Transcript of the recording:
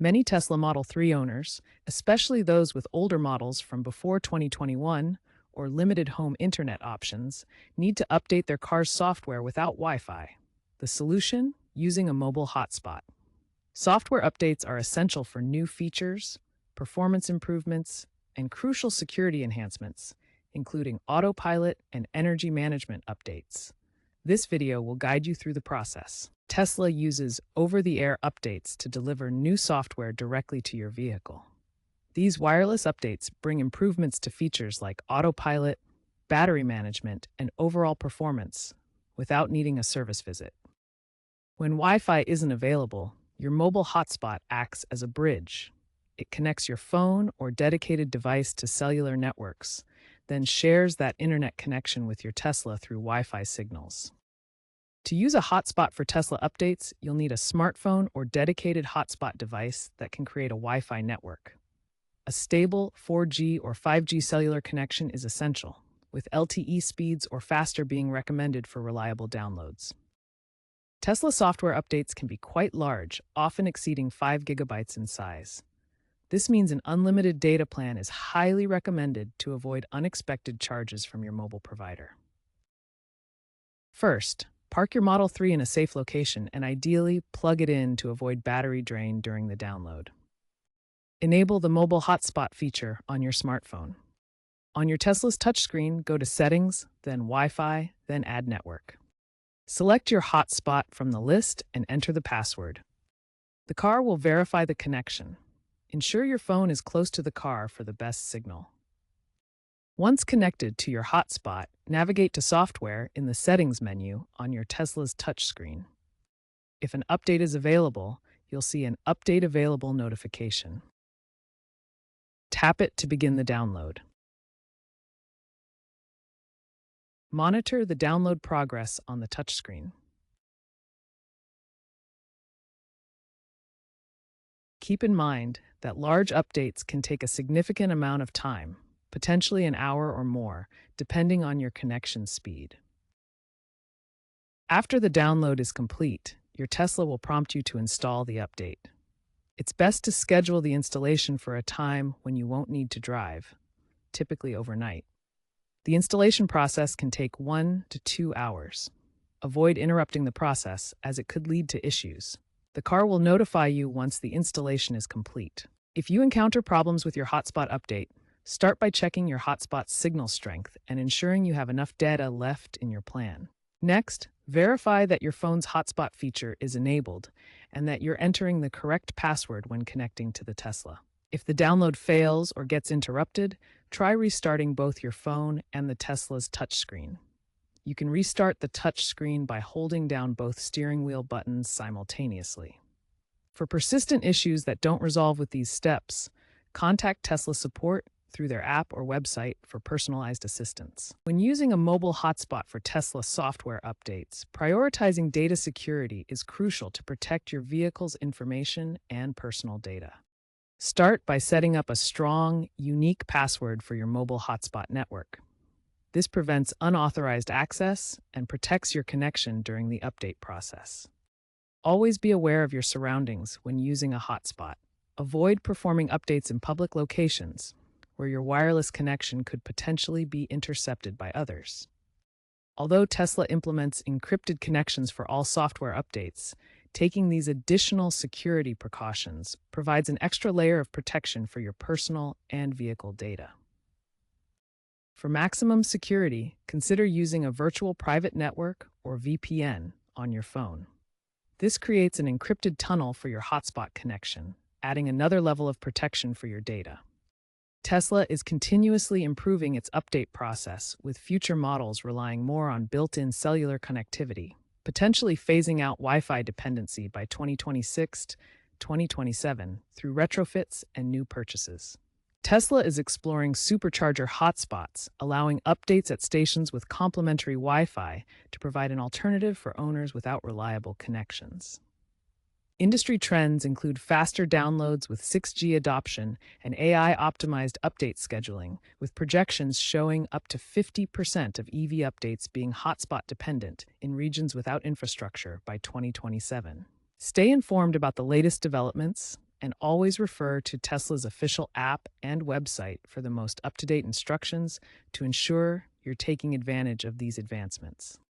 Many Tesla Model 3 owners, especially those with older models from before 2021 or limited home internet options, need to update their car's software without Wi-Fi. The solution? Using a mobile hotspot. Software updates are essential for new features, performance improvements, and crucial security enhancements, including autopilot and energy management updates. This video will guide you through the process. Tesla uses over-the-air updates to deliver new software directly to your vehicle. These wireless updates bring improvements to features like autopilot, battery management, and overall performance without needing a service visit. When Wi-Fi isn't available, your mobile hotspot acts as a bridge. It connects your phone or dedicated device to cellular networks, then shares that internet connection with your Tesla through Wi-Fi signals. To use a hotspot for Tesla updates, you'll need a smartphone or dedicated hotspot device that can create a Wi-Fi network. A stable 4G or 5G cellular connection is essential, with LTE speeds or faster being recommended for reliable downloads. Tesla software updates can be quite large, often exceeding 5 gigabytes in size. This means an unlimited data plan is highly recommended to avoid unexpected charges from your mobile provider. First, park your Model 3 in a safe location and ideally plug it in to avoid battery drain during the download. Enable the mobile hotspot feature on your smartphone. On your Tesla's touchscreen, go to Settings, then Wi-Fi, then Add Network. Select your hotspot from the list and enter the password. The car will verify the connection. Ensure your phone is close to the car for the best signal. Once connected to your hotspot, navigate to Software in the Settings menu on your Tesla's touchscreen. If an update is available, you'll see an Update Available notification. Tap it to begin the download. Monitor the download progress on the touchscreen. Keep in mind that large updates can take a significant amount of time, potentially an hour or more, depending on your connection speed. After the download is complete, your Tesla will prompt you to install the update. It's best to schedule the installation for a time when you won't need to drive, typically overnight. The installation process can take 1 to 2 hours. Avoid interrupting the process, as it could lead to issues. The car will notify you once the installation is complete. If you encounter problems with your hotspot update, start by checking your hotspot's signal strength and ensuring you have enough data left in your plan. Next, verify that your phone's hotspot feature is enabled and that you're entering the correct password when connecting to the Tesla. If the download fails or gets interrupted, try restarting both your phone and the Tesla's touchscreen. You can restart the touchscreen by holding down both steering wheel buttons simultaneously. For persistent issues that don't resolve with these steps, contact Tesla support through their app or website for personalized assistance. When using a mobile hotspot for Tesla software updates, prioritizing data security is crucial to protect your vehicle's information and personal data. Start by setting up a strong, unique password for your mobile hotspot network. This prevents unauthorized access and protects your connection during the update process. Always be aware of your surroundings when using a hotspot. Avoid performing updates in public locations where your wireless connection could potentially be intercepted by others. Although Tesla implements encrypted connections for all software updates, taking these additional security precautions provides an extra layer of protection for your personal and vehicle data. For maximum security, consider using a virtual private network or VPN on your phone. This creates an encrypted tunnel for your hotspot connection, adding another level of protection for your data. Tesla is continuously improving its update process, with future models relying more on built-in cellular connectivity, potentially phasing out Wi-Fi dependency by 2026-2027 through retrofits and new purchases. Tesla is exploring supercharger hotspots, allowing updates at stations with complementary Wi-Fi to provide an alternative for owners without reliable connections. Industry trends include faster downloads with 6G adoption and AI-optimized update scheduling, with projections showing up to 50% of EV updates being hotspot-dependent in regions without infrastructure by 2027. Stay informed about the latest developments And always refer to Tesla's official app and website for the most up to date instructions to ensure you're taking advantage of these advancements.